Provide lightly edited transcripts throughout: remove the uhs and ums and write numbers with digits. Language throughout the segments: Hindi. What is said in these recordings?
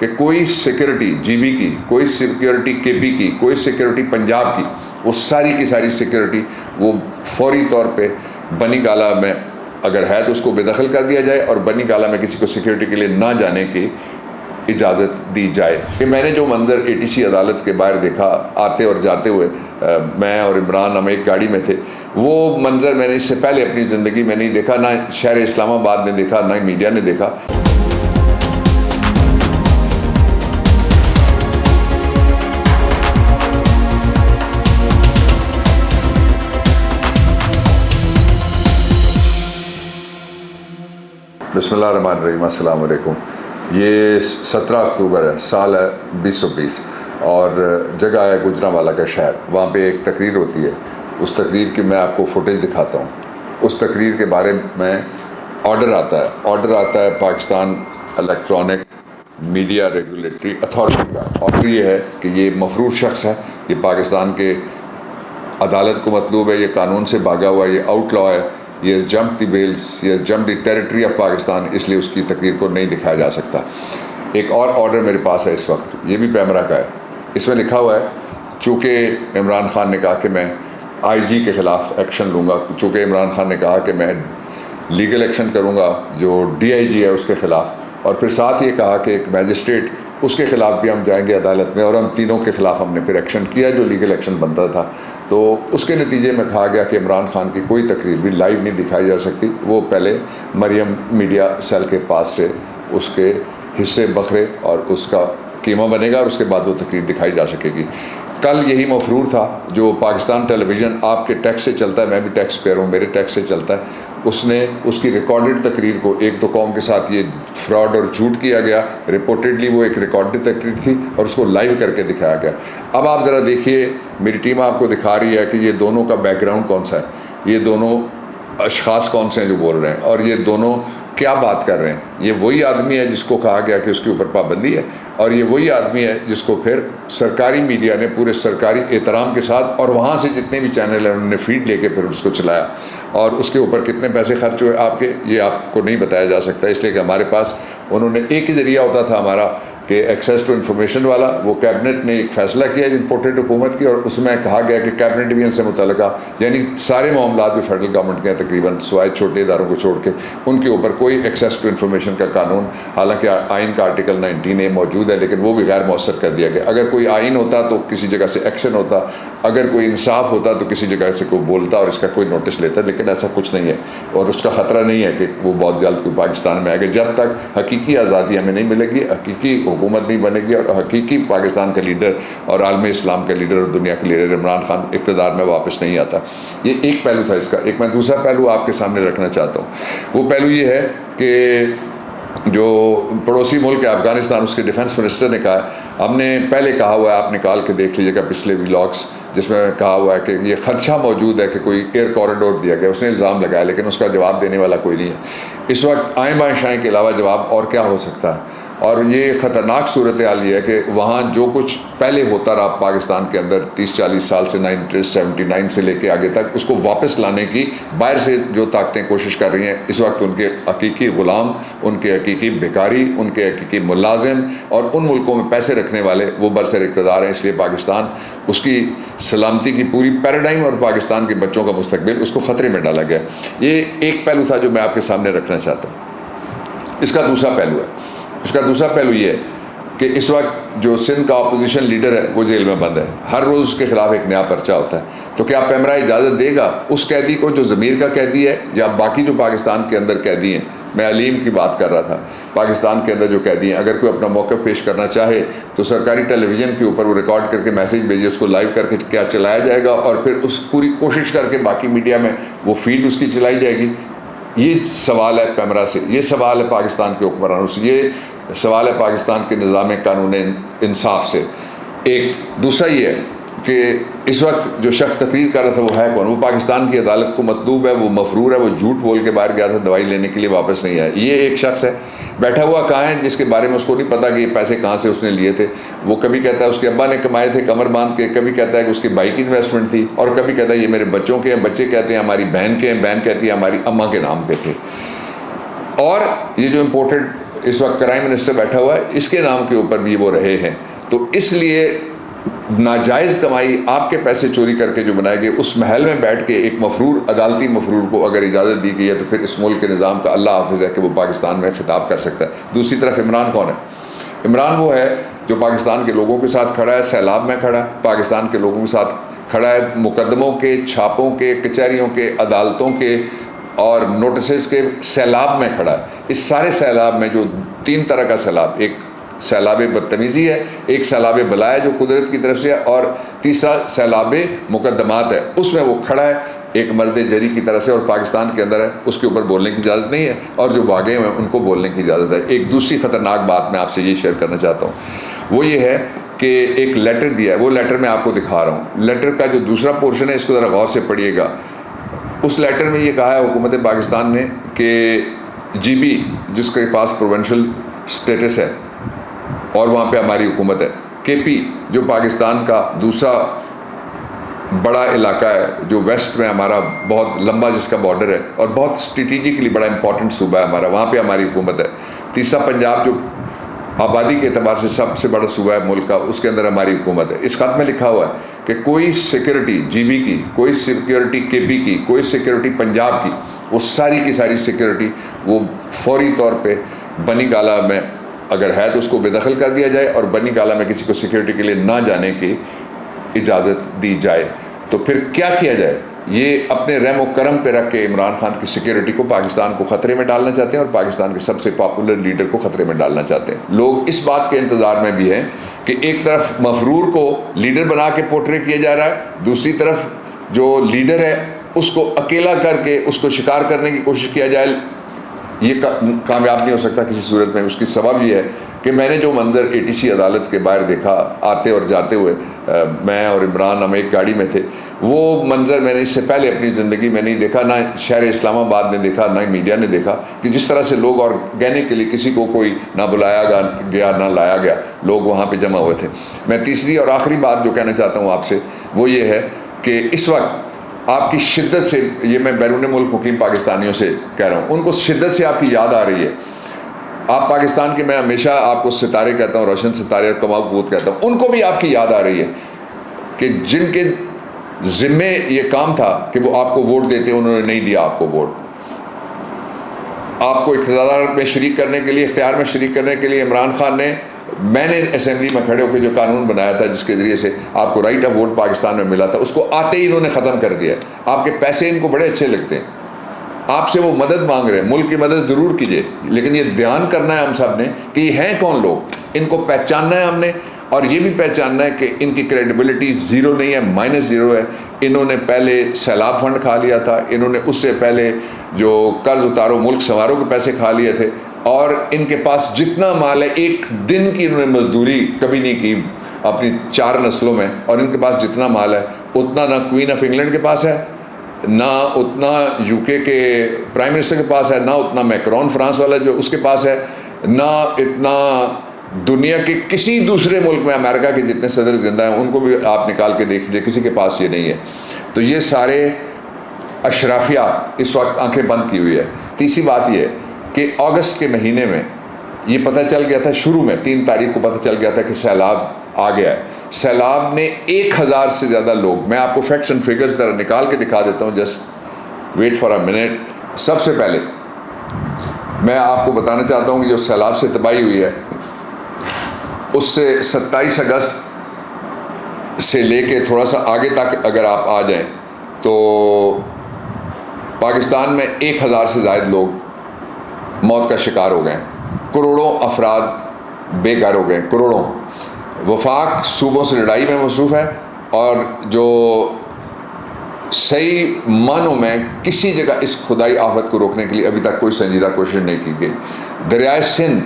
कि कोई सिक्योरिटी जीबी की, कोई सिक्योरिटी केपी की, कोई सिक्योरिटी पंजाब की, वो सारी की सारी सिक्योरिटी वो फौरी तौर पे बनी गाला में अगर है तो उसको बेदखल कर दिया जाए और बनी गाला में किसी को सिक्योरिटी के लिए ना जाने की इजाज़त दी जाए। कि मैंने जो मंज़र एटीसी अदालत के बाहर देखा आते और जाते हुए, मैं और इमरान हम एक गाड़ी में थे, वो मंज़र मैंने इससे पहले अपनी ज़िंदगी में नहीं देखा, ना शहर इस्लामाबाद ने देखा, ना मीडिया ने देखा। बिस्मिल्लाहिर्रहमानिर्रहीम, अस्सलाम वालेकुम। ये 17 अक्टूबर है, साल है 2020 और जगह है गुजरांवाला का शहर। वहाँ पे एक तकरीर होती है, उस तकरीर की मैं आपको फुटेज दिखाता हूँ। उस तकरीर के बारे में ऑर्डर आता है Pakistan electronic media regulatory authority का। ऑर्डर ये है कि ये मफरूर शख्स है, ये पाकिस्तान के अदालत को मतलूब है, ये कानून से भागा हुआ, ये आउटलॉ है, ये जंप द बेल्स, ये jump the territory of Pakistan, इसलिए उसकी तकरीर को नहीं दिखाया जा सकता। एक और ऑर्डर मेरे पास है इस वक्त, ये भी पैमरा का है। इसमें लिखा हुआ है, चूँकि इमरान खान ने कहा कि मैं आईजी के ख़िलाफ़ एक्शन लूँगा, चूँकि इमरान खान ने कहा कि मैं लीगल एक्शन करूँगा जो डीआईजी है उसके ख़िलाफ़, और फिर साथ ये कहा कि एक मैजिस्ट्रेट उसके ख़िलाफ़ भी हम जाएंगे अदालत में, और हम तीनों के ख़िलाफ़ हमने फिर एक्शन किया जो लीगल एक्शन बनता था। तो उसके नतीजे में कहा गया कि इमरान खान की कोई तकरीर भी लाइव नहीं दिखाई जा सकती, वो पहले मरियम मीडिया सेल के पास से उसके हिस्से बखरे और उसका कीमा बनेगा और उसके बाद वो तकरीर दिखाई जा सकेगी। कल यही मफरूर था जो पाकिस्तान टेलीविज़न आपके टैक्स से चलता है, मैं भी टैक्स पेयर हूँ, मेरे टैक्स से चलता है, उसने उसकी रिकॉर्डेड तकरीर को, एक तो कौम के साथ ये फ्रॉड और झूठ किया गया, रिपोर्टेडली वो एक रिकॉर्डेड तकरीर थी और उसको लाइव करके दिखाया गया। अब आप ज़रा देखिए, मेरी टीम आपको दिखा रही है कि ये दोनों का बैकग्राउंड कौन सा है, ये दोनों अशख़ास कौन से हैं जो बोल रहे हैं और ये दोनों क्या बात कर रहे हैं। ये वही आदमी है जिसको कहा गया कि उसके ऊपर पाबंदी है, और ये वही आदमी है जिसको फिर सरकारी मीडिया ने पूरे सरकारी एहतराम के साथ, और वहाँ से जितने भी चैनल हैं उन्होंने फीड लेके फिर उसको चलाया, और उसके ऊपर कितने पैसे खर्च हुए आपके, ये आपको नहीं बताया जा सकता, इसलिए कि हमारे पास उन्होंने एक ही ज़रिया होता था हमारा कि एक्सेस टू इन्फॉर्मेशन वाला। वो कैबिनेट ने एक फ़ैसला किया इम्पोर्टेड हुकूमत की, और उसमें कहा गया कि कैबिनेट डिवीजन से मुतल्लिका यानी सारे मामला जो फेडरल गवर्नमेंट के हैं तकरीबन सिवाय छोटे इदारों को छोड़ के, उनके ऊपर कोई एक्सेस टू इन्फॉर्मेशन का कानून, हालांकि आइन का आर्टिकल 19A मौजूद है, लेकिन वो भी गैर मौसर कर दिया गया। अगर कोई आइन होता तो किसी जगह से एक्शन होता, अगर कोई इंसाफ होता तो किसी जगह से कोई बोलता और इसका कोई नोटिस लेता, लेकिन ऐसा कुछ नहीं है और उसका ख़तरा नहीं है कि वो बहुत जल्द कोई पाकिस्तान में आएगा। जब तक हकीकी आज़ादी हमें नहीं मिलेगी, हकीकी हुकूमत नहीं बनेगी और हकीकी पाकिस्तान का लीडर और आलम इस्लाम का लीडर और दुनिया के लीडर इमरान खान इक़्तिदार में वापस नहीं आता। ये एक पहलू था इसका। एक मैं दूसरा पहलू आपके सामने रखना चाहता हूँ। वो पहलू ये है कि जो पड़ोसी मुल्क है अफ़गानिस्तान, उसके डिफेंस मिनिस्टर ने कहा है, हमने पहले कहा हुआ है, आप निकाल के देख लीजिएगा पिछले व्लॉग्स, जिसमें कहा हुआ है कि ये खदशा मौजूद है कि कोई एयर कॉरिडोर दिया गया, उसने इल्ज़ाम लगाया, लेकिन उसका जवाब देने वाला कोई नहीं है। इस वक्त आए बाएँ शाएँ के अलावा जवाब और क्या हो सकता है। और ये ख़तरनाक सूरत हाल ये है कि वहाँ जो कुछ पहले होता रहा पाकिस्तान के अंदर 30-40 साल से 1979 से लेके आगे तक, उसको वापस लाने की बाहर से जो ताकतें कोशिश कर रही हैं, इस वक्त उनके हकीकी ग़ुलाम, उनके हकीकी भिखारी, उनके हकीकी मुलाजिम और उन मुल्कों में पैसे रखने वाले वो बरसर इक़्तिदार हैं। इसलिए पाकिस्तान, उसकी सलामती की पूरी पैराडाइम और पाकिस्तान के बच्चों का मुस्तकबिल उसको ख़तरे में डाला गया। ये एक पहलू था जो मैं आपके सामने रखना चाहता हूँ। इसका दूसरा पहलू है, इसका दूसरा पहलू ये है कि इस वक्त जो सिंध का अपोजिशन लीडर है वो जेल में बंद है, हर रोज़ उसके ख़िलाफ़ एक नया पर्चा होता है। तो क्या पैमरा इजाज़त देगा उस कैदी को जो ज़मीर का कैदी है, या बाकी जो पाकिस्तान के अंदर कैदी हैं, मैं अलीम की बात कर रहा था, पाकिस्तान के अंदर जो कैदी हैं, अगर कोई अपना मौक़िफ़ पेश करना चाहे तो सरकारी टेलीविज़न के ऊपर वो रिकॉर्ड करके मैसेज भेजिए, उसको लाइव करके क्या चलाया जाएगा और फिर उस पूरी कोशिश करके बाकी मीडिया में वो फीड उसकी चलाई जाएगी। ये सवाल है पैमरा से, ये सवाल है पाकिस्तान के हुक्मरानों से, ये सवाल है पाकिस्तान के निज़ाम कानून इंसाफ से। एक दूसरा ये है कि इस वक्त जो शख्स तकरीर कर रहा था वो है कौन? वो पाकिस्तान की अदालत को मतलूब है, वो मफरूर है, वो झूठ बोल के बाहर गया था दवाई लेने के लिए, वापस नहीं आया। ये एक शख्स है बैठा हुआ कहाँ है जिसके बारे में उसको नहीं पता कि ये पैसे कहाँ से उसने लिए थे। वो कभी कहता है उसके अब्बा ने कमाए थे कमर बांध के, कभी कहता है कि उसकी बाइक की इन्वेस्टमेंट थी, और कभी कहता है ये मेरे बच्चों के हैं, बच्चे कहते हैं हमारी बहन के हैं, बहन कहती है हमारी अम्मा के नाम पे थे। और ये जो इम्पोर्टेड इस वक्त क्राइम मिनिस्टर बैठा हुआ है, इसके नाम के ऊपर भी वो रहे हैं। तो इसलिए नाजायज़ कमाई, आपके पैसे चोरी करके जो बनाए गए, उस महल में बैठ के एक मफरूर, अदालती मफरूर को अगर इजाज़त दी गई है तो फिर इस मुल्क के निज़ाम का अल्लाह हाफ़िज़ है कि वो पाकिस्तान में खिताब कर सकता है। दूसरी तरफ इमरान कौन है? इमरान वो है जो पाकिस्तान के लोगों के साथ खड़ा है, सैलाब में खड़ा है, पाकिस्तान के लोगों के साथ खड़ा है, मुकदमों के, छापों के, कचहरियों के, अदालतों के और नोटिस के सैलाब में खड़ा है। इस सारे सैलाब में जो 3 तरह का सैलाब, एक सैलाब बदतमीज़ी है, एक सैलाब बला है जो कुदरत की तरफ से है, और तीसरा सैलाब मुकदमात है। उसमें वो खड़ा है एक मर्द जरी की तरह से, और पाकिस्तान के अंदर है, उसके ऊपर बोलने की इजाज़त नहीं है, और जो भागे हैं उनको बोलने की इजाज़त है। एक दूसरी ख़तरनाक बात मैं आपसे ये शेयर करना चाहता हूँ, वो ये है कि एक लेटर दिया है, वो लेटर मैं आपको दिखा रहा हूँ। लेटर का जो दूसरा पोर्शन है, इसको ज़रा गौर से पढ़िएगा। उस लेटर में ये कहा है हुकूमत पाकिस्तान ने कि GB जिसके पास प्रोविंशियल स्टेटस है और वहाँ पे हमारी हुकूमत है, KP जो पाकिस्तान का दूसरा बड़ा इलाका है, जो वेस्ट में हमारा बहुत लंबा जिसका बॉर्डर है और बहुत स्ट्रेटिजिकली बड़ा इंपॉर्टेंट सूबा है हमारा, वहाँ पे हमारी हुकूमत है। तीसरा पंजाब जो आबादी के एतबार से सबसे बड़ा सूबा है मुल्क का, उसके अंदर हमारी हुकूमत है। इस खत में लिखा हुआ है कि कोई सिक्योरिटी GB की, कोई सिक्योरिटी KP की, कोई सिक्योरिटी पंजाब की, वो सारी की सारी सिक्योरिटी वो फौरी तौर पर बनी गाला में अगर है तो उसको बेदखल कर दिया जाए, और बनी गाला में किसी को सिक्योरिटी के लिए ना जाने की इजाज़त दी जाए। तो फिर क्या किया जाए? ये अपने रहम व करम पे रख के इमरान खान की सिक्योरिटी को, पाकिस्तान को ख़तरे में डालना चाहते हैं, और पाकिस्तान के सबसे पॉपुलर लीडर को ख़तरे में डालना चाहते हैं। लोग इस बात के इंतज़ार में भी हैं कि एक तरफ मफरूर को लीडर बना के पोर्ट्रे किया जा रहा है, दूसरी तरफ जो लीडर है उसको अकेला करके उसको शिकार करने की कोशिश किया जाए। ये कामयाब नहीं हो सकता किसी सूरत में। उसकी सबब ये है कि मैंने जो मंज़र ATC अदालत के बाहर देखा आते और जाते हुए, मैं और इमरान हम एक गाड़ी में थे, वो मंज़र मैंने इससे पहले अपनी ज़िंदगी में नहीं देखा, ना शहर इस्लामाबाद में देखा, ना मीडिया ने देखा, कि जिस तरह से लोग और कहने के लिए किसी को कोई ना बुलाया गया ना लाया गया, लोग वहाँ पर जमा हुए थे। मैं तीसरी और आखिरी बात जो कहना चाहता हूँ आपसे, वो ये है कि इस वक्त आपकी शिद्दत से, ये मैं बैरून मुल्क मुकीम पाकिस्तानियों से कह रहा हूँ, उनको शिद्दत से आपकी याद आ रही है। आप पाकिस्तान के, मैं हमेशा आपको सितारे कहता हूँ, रोशन सितारे और कमाल कबूत कहता हूँ, उनको भी आपकी याद आ रही है कि जिनके ज़िम्मे ये काम था कि वो आपको वोट देते, उन्होंने नहीं दिया आपको वोट। आपको इख्तियार में शरीक करने के लिए, इख्तियार में शरीक करने के लिए इमरान खान ने, मैंने असेंबली में खड़े होकर जो कानून बनाया था जिसके ज़रिए से आपको राइट ऑफ वोट पाकिस्तान में मिला था, उसको आते ही इन्होंने ख़त्म कर दिया। आपके पैसे इनको बड़े अच्छे लगते हैं, आपसे वो मदद मांग रहे हैं, मुल्क की मदद ज़रूर कीजिए, लेकिन ये ध्यान करना है हम सब ने कि ये हैं कौन लोग, इनको पहचानना है हमने, और ये भी पहचानना है कि इनकी क्रेडिबिलिटी ज़ीरो नहीं है, -0 है। इन्होंने पहले सैलाब फंड खा लिया था, इन्होंने उससे पहले जो कर्ज उतारो मुल्क संवारो के पैसे खा लिए थे, और इनके पास जितना माल है, एक दिन की इन्होंने मजदूरी कभी नहीं की अपनी 4 नस्लों में, और इनके पास जितना माल है उतना ना क्वीन ऑफ इंग्लैंड के पास है, ना उतना UK के प्राइम मिनिस्टर के पास है, ना उतना मैक्रोन फ्रांस वाला जो उसके पास है, ना इतना दुनिया के किसी दूसरे मुल्क में, अमेरिका के जितने सदर जिंदा हैं उनको भी आप निकाल के देख लीजिए, किसी के पास ये नहीं है। तो ये सारे अशराफिया इस वक्त आंखें बंद की हुई है। तीसरी बात ये है कि अगस्त के महीने में ये पता चल गया था, शुरू में 3 तारीख को पता चल गया था कि सैलाब आ गया है। सैलाब ने 1000 से ज़्यादा लोग, मैं आपको फैक्ट्स एंड फिगर्स ज़रा निकाल के दिखा देता हूँ, just wait for a minute. सबसे पहले मैं आपको बताना चाहता हूँ कि जो सैलाब से तबाही हुई है, उससे 27 अगस्त से लेके थोड़ा सा आगे तक अगर आप आ जाएं तो पाकिस्तान में 1000 से ज़ायद लोग मौत का शिकार हो गए, करोड़ों अफराद बेघर हो गए, करोड़ों। वफाक सूबों से लड़ाई में मसरूफ़ है, और जो सही मानों में किसी जगह इस खुदाई आफत को रोकने के लिए अभी तक कोई संजीदा कोशिश नहीं की गई। दरियाए सिंध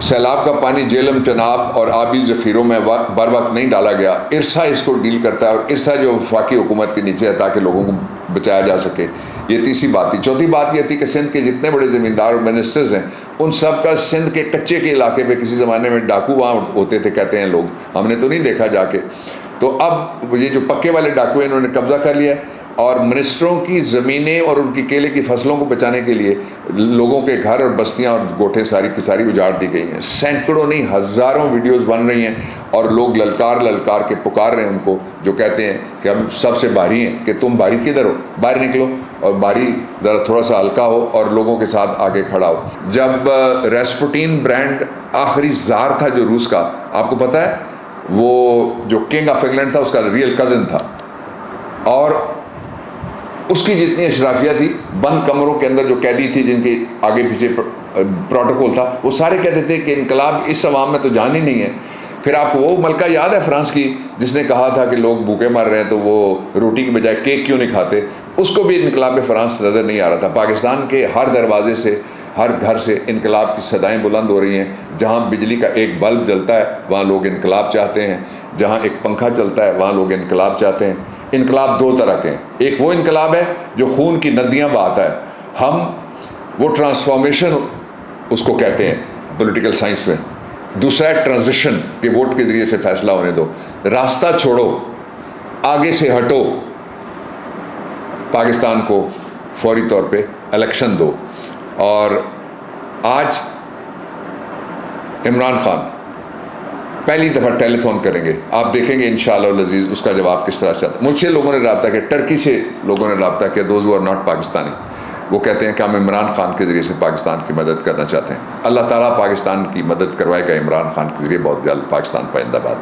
सैलाब का पानी जेहलम, चनाब और आबी ज़ख़ीरों में बर वक्त नहीं डाला गया। इरसा इसको डील करता है, और इरसा जो वफाकी हुकूमत के नीचे है ताकि लोगों को बचाया जा सके। ये तीसरी बात थी। चौथी बात यह थी कि सिंध के जितने बड़े ज़मींदार और मिनिस्टर्स हैं, उन सब का सिंध के कच्चे के इलाके पे किसी ज़माने में डाकू वहाँ होते थे, कहते हैं लोग, हमने तो नहीं देखा जाके। तो अब ये जो पक्के वाले डाकू हैं इन्होंने कब्ज़ा कर लिया है, और मिनिस्टरों की ज़मीनें और उनकी केले की फसलों को बचाने के लिए लोगों के घर और बस्तियां और गोठे सारी की सारी उजाड़ दी गई हैं। सैकड़ों नहीं हज़ारों वीडियोस बन रही हैं और लोग ललकार ललकार के पुकार रहे हैं उनको, जो कहते हैं कि हम सबसे बाहरी हैं, कि तुम बाहरी किधर हो, बाहर निकलो और बाहरी ज़रा थोड़ा सा हल्का हो और लोगों के साथ आगे खड़ा हो। जब रेस्पुटिन ब्रांड आखिरी जार था जो रूस का, आपको पता है, वो जो किंग ऑफ इंग्लैंड था उसका रियल कज़न था, और उसकी जितनी अशराफिया थी, बंद कमरों के अंदर जो कैदी थी जिनके आगे पीछे प्रोटोकॉल था, वो सारे कहते थे कि इनकलाब इस अवाम में तो जान ही नहीं है। फिर आपको वो मलका याद है फ्रांस की जिसने कहा था कि लोग भूखे मर रहे हैं तो वो रोटी की बजाय केक क्यों नहीं खाते, उसको भी इनकलाब फ्रांस नज़र नहीं आ रहा था। पाकिस्तान के हर दरवाजे से, हर घर से इनकलाब की सदाएं बुलंद हो रही हैं। जहाँ बिजली का एक बल्ब जलता है वहाँ लोग इनकलाब चाहते हैं, जहाँ एक पंखा चलता है वहाँ लोग इनकलाब चाहते हैं। इनकलाब दो तरह के हैं, एक वो इनकलाब है जो खून की नदियाँ बहाता है, हम वो ट्रांसफॉर्मेशन उसको कहते हैं पॉलिटिकल साइंस में। दूसरा है ट्रांजिशन, कि वोट के जरिए से फैसला होने दो, रास्ता छोड़ो, आगे से हटो, पाकिस्तान को फौरी तौर पे इलेक्शन दो। और आज इमरान खान पहली दफ़ा टेलीफोन करेंगे, आप देखेंगे इंशाअल्लाह अज़ीज़ उसका जवाब किस तरह से आता है। मुझसे लोगों ने रब्ता किया, टर्की से लोगों ने रब्ता किया, those who are not Pakistani, वो कहते हैं कि हम इमरान खान के ज़रिए से पाकिस्तान की मदद करना चाहते हैं। अल्लाह ताला पाकिस्तान की मदद करवाएगा इमरान खान के ज़रिए बहुत जल्द। पाकिस्तान पाइंदाबाद।